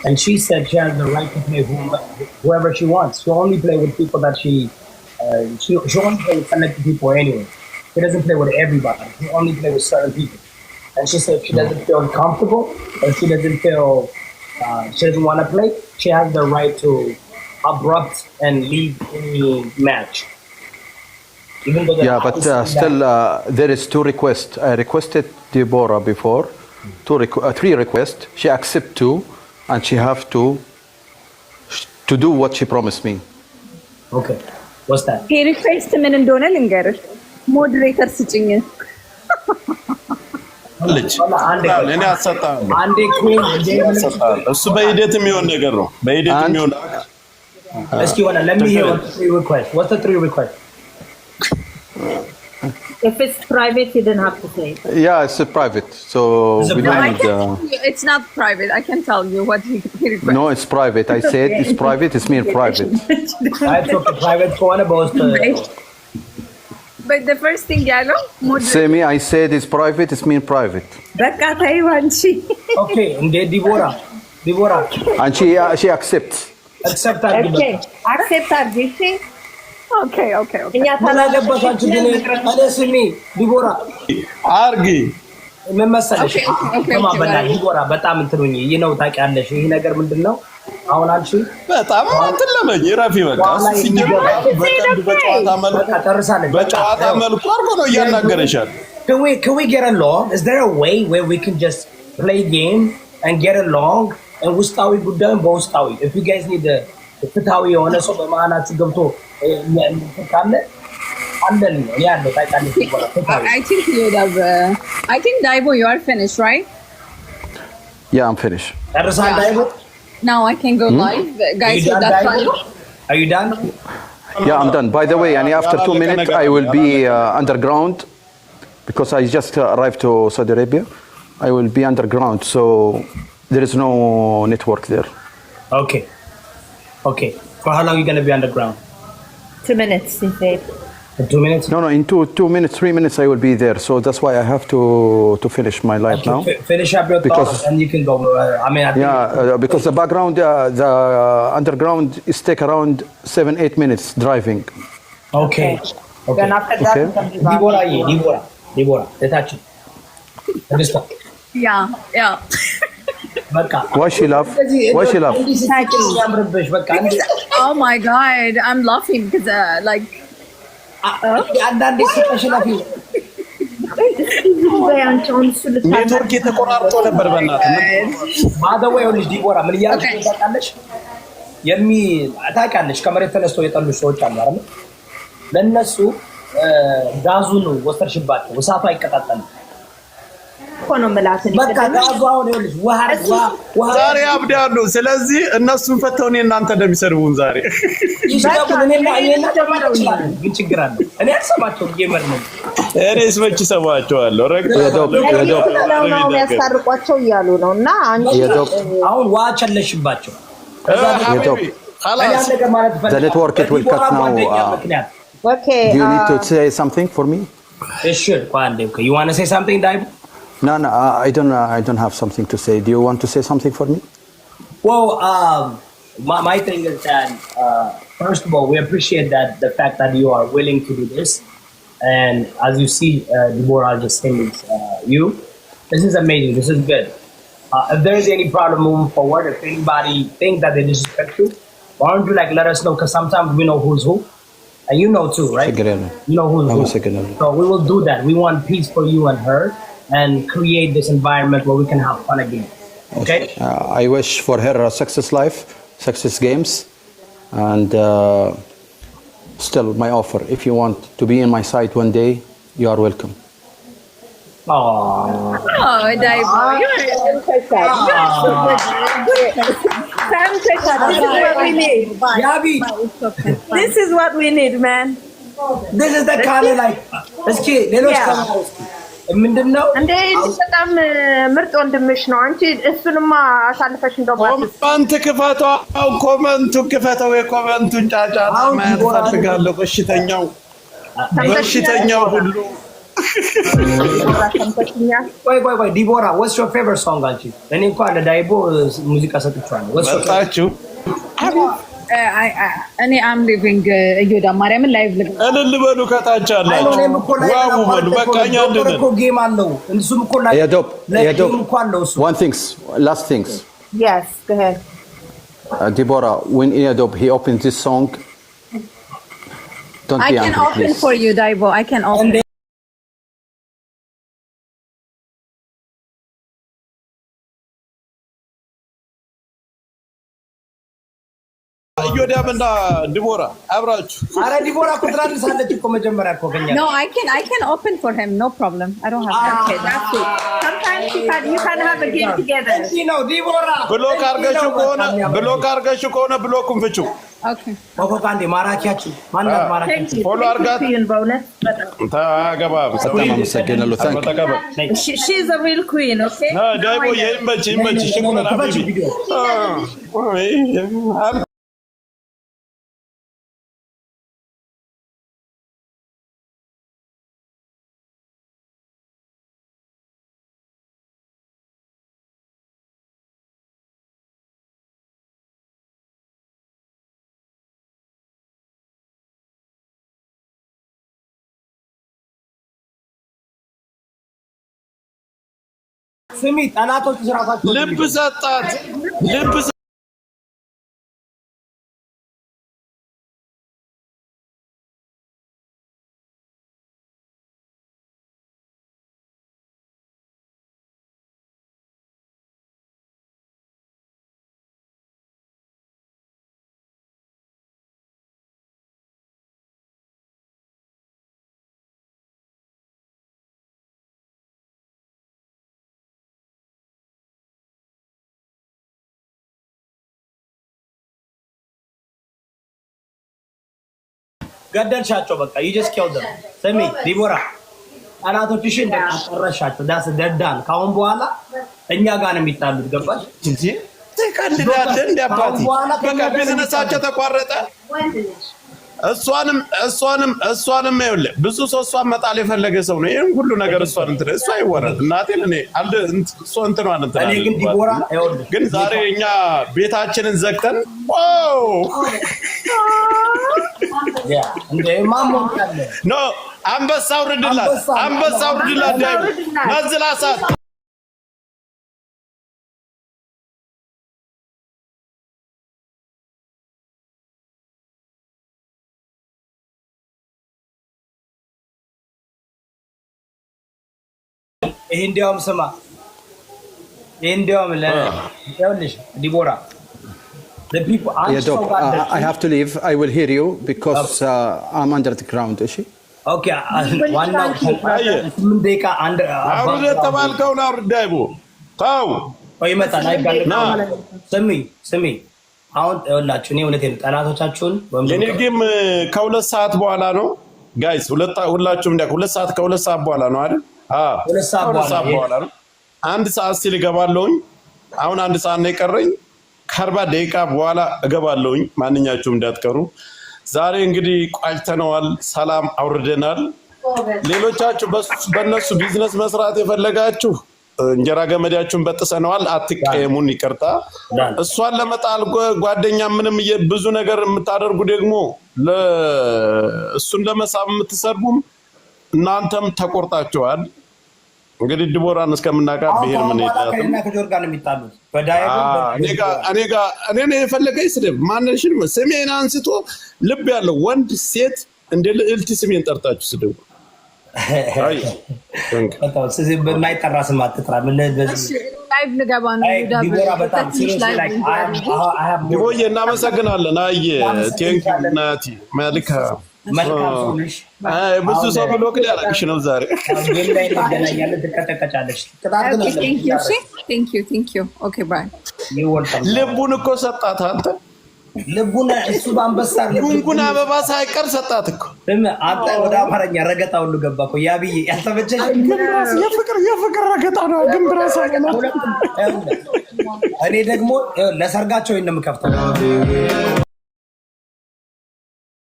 And she said she has the right to play whoever she wants. She'll only play with people that she'll only play with selected people anyway. She doesn't play with everybody. She only play with certain people. And she said if she doesn't feel comfortable or she doesn't feel she doesn't want to play, she has the right to abrupt and leave any match. Even though yeah, but still there is 2 requests. I requested Deborah before, 3 requests. She accept 2, and she have to do what she promised me. Okay, what's that? He request ምን እንደሆነ ልንገርሽ ሞዴሬተር ስጭኝ ልጅ እኔ አሰጣለሁ አንዴ ኩን እሱ በሂደት የሚሆን ነገር ነው በሂደት የሚሆን እስኪ ሆነ let me hear what the 3 requests. What's the 3 requests? If it's private, you don't have to say. Yeah, it's private, so we don't need. It's not private. I can tell you what he requested. No, it's private. I said it's private. It's mean private. I took a private phone about But the first thing, yellow. Semi, I said it's private. It's mean private. Okay, and Deborah. And she accepts. Accept that. Okay, accept that. Okay. Deborah. Argi. ምን መሰለሽ ዲቦራ በጣም እንትሩኝ ነው ታውቂያለሽ ይሄ ነገር ምንድነው አሁን አንቺ በጣም እንትለመኝ ረፊ በቃ ሲጀምር በጨዋታ መልኩ አርጎ ነው እያናገረሻል Can we get along? Is there a way where we can just play game and get along and ውስጣዊ ጉዳዩን በውስጣዊ if you guys need the ፍትሃዊ የሆነ ሰው በመሃላችሁ ገብቶ ካለ I think you would have. I think Daibo, you are finished, right? Yeah, I'm finished. Now I can go live, guys. With that fun. Are you done? Yeah, I'm done. By the way, and after 2 minutes, I will be underground because I just arrived to Saudi Arabia. I will be underground, so there is no network there. Okay. For how long are you going to be underground? 2 minutes, he said. 2 minutes? No, in 2 minutes, 3 minutes, I will be there. So that's why I have to finish my life now. Finish up your thoughts and you can go. Because the background, the underground is take around 7-8 minutes driving. Okay. Then after that, Deborah, detach. Understand? Yeah. Why she laugh? Oh my God, I'm laughing because like. ኔትወርክ የተቆራርጦ ነበር ማደወው ልጅ ዲቦራ ምን ያያችሁ ታውቃለሽ ታውቃለሽ ከመሬት ተነስተው የጠሉ ሰዎች አሉ አይደል ለነሱ ጋዙን ወሰርሽባቸው እሳቱ አይቀጣጠልም ኮኖ መላተን በቃ ጋዙው ነው ልጅ ውሃ ዛሬ አብዳሉ ስለዚህ እነሱን ፈተው እኔ እናንተ እንደሚሰርቡን ዛሬ እኔና ግን ችግር አለ እኔ አልሰማቸው ጌመር ነው እኔስ መች ሰማቸዋለሁ ነው ያስታርቋቸው ይያሉ ነውና አንቺ አሁን ዋቸለሽባቸው خلاص the network it will cut now. Okay. Do you need to say something for me? Sure. You want to say something, Daibo? No, I don't have something to say. Do you want to say something for me? Well, my thing is that first of all, we appreciate that the fact that you are willing to do this, and as you see, Deborah just saying this is amazing. This is good. If there is any problem moving forward, if anybody thinks that they disrespect you, why don't you let us know? Because sometimes we know who's who, and you know too, right? You know who's who. So we will do that. We want peace for you and her. And create this environment where we can have fun again. Okay? I wish for her a success life, success games, and still my offer. If you want to be in my side one day, you are welcome. Daibo, This is what we need, man. This is the kind of like, let's get ምንድነው እንዴ በጣም ምርጥ ወንድምሽ ነው አንቺ እሱንማ አሳልፈሽ እንደባትስ ኮመንት ክፈተው ኮመንቱ ክፈተው የኮመንቱን ጫጫታ ማያፈልጋለሁ በሽተኛው ሁሉ ቆይ ዲቦራ what's your favorite song አንቺ? እኔ እንኳን ለዳይቦ ሙዚቃ ሰጥቻለሁ። መጣችሁ እኔ am living እዮዳ ማርያምን ላይቭ እልል በሉ ከታች አላችሁ ዋው በሉ በቃ እኛ እንደነ እኮ ጌም አለው እንሱም እኮ ላይ Yadop, one things, last things. Yes, go ahead. Deborah, when Yadop he opened this song, don't I be can angry, open please. for you Daibo I can open እዮዳብና ዲቦራ አብራችሁ አረ ዲቦራ እኮ ትራንሳለች እኮ መጀመሪያ እኮ ከኛ No I can open for him no problem I don't have Okay, that's it. Sometimes you can have a game together. ነው ዲቦራ ብሎክ አርገሽው ከሆነ ብሎኩን ፍቺው Okay ኮኮካንዴ ማራኪያችን ማናት ማራኪ Thank you. ፎሎ አርጋት Queen bonus. ታገባ በጣም አመሰግናለሁ። Thank you. ተቀበል She's a real queen, okay? ዳይቦ ይመች ሽኩራን ከፈች ቢቢ ቪዲዮ ስሚ ጠላቶች ራሳቸው ልብ ሰጣት ገደልሻቸው በቃ you just killed them ስሚ ዲቦራ ጠላቶችሽን እንደቀረሻቸው ዳስ ደዳን ካሁን በኋላ እኛ ጋር ነው የሚጣሉት ገባሽ እንጂ ተቀንዳለ እንዲያባቲ በቃ ቢዝነሳቸው ተቋረጠ እሷንም ይኸውልህ ብዙ ሰው እሷን መጣል የፈለገ ሰው ነው ይሄን ሁሉ ነገር እሷን እንትን እሷ ይወራል እናቴን እኔ አንድ እሷ እንትኗን እንትን እኔ ግን ዲቦራ ይኸውልህ ግን ዛሬ እኛ ቤታችንን ዘግተን ዋው ያ እንደ ማሞን ካለ ኖ አንበሳ አውርድላት ዳይቦ መዝላሳት ይሄ እንዲያውም ስማ ይሄ እንዲያውም ይኸውልሽ ዲቦራ the people Yadop, I have to leave. I will hear you because I'm under the ground. Is she? Okay, ዋናው ምን ደቂቃ አንድ አውርድ ተባልከውን አውርድ ዳይቦ ታው ወይ መጣ ላይ ጋር ስሚ አሁን ይኸውላችሁ እኔ እውነቴን ጠላቶቻችሁን እኔ ግን ከሁለት ሰዓት በኋላ ነው ጋይስ ሁላችሁም እንደ ሁለት ሰዓት በኋላ ነው አይደል ሁለት ሰዓት በኋላ ነው አንድ ሰዓት ሲል እገባለሁኝ አሁን አንድ ሰዓት ነው የቀረኝ ከ40 ደቂቃ በኋላ እገባለሁኝ ማንኛችሁም እንዳትቀሩ ዛሬ እንግዲህ ቋጭተናል ሰላም አውርደናል ሌሎቻችሁ በእነሱ ቢዝነስ መስራት የፈለጋችሁ እንጀራ ገመዳችሁን በጥሰናል አትቀየሙን ይቅርታ እሷን ለመጣል ጓደኛ ምንም ብዙ ነገር የምታደርጉ ደግሞ እሱን ለመሳብ የምትሰርቡም እናንተም ተቆርጣችኋል እንግዲህ ዲቦራን እስከምናቃ ብሄር ምን ይላል እና ከጆር ጋር ነው የሚጣሉት በዳይቦ እኔ ነው የፈለገኝ ስድብ ማንነሽን ስሜን አንስቶ ልብ ያለው ወንድ ሴት እንደ ልዕልት ስሜን ጠርታችሁ ስድቡ አይ ስለዚህ በማይጠራ ስም አትጥራ ምን በዚህ ላይቭ ልገባ ነው ዲቦራ በጣም ሲሪየስ ላይ ዲቦዬ እናመሰግናለን አየ ቴንክ ዩ ናቲ መልካም መልካም ሆነሽ ብዙ ሰው ብሎክ ያላቅሽ ነው ዛሬ ላይ ተገናኛለን ተቀጠቀጫለሽ Thank you okay bye ልቡን እኮ ሰጣት አንተ ልቡን እሱ ባንበሳ ጉንጉን አበባ ሳይቀር ሰጣት እኮ አንተ ወደ አማርኛ ረገጣ ሁሉ ገባ እኮ ያብዬ ያልተመቸሽ የፍቅር ረገጣ ነው ግን ብራሳ እኔ ደግሞ ለሰርጋቸው እንደምከፍተው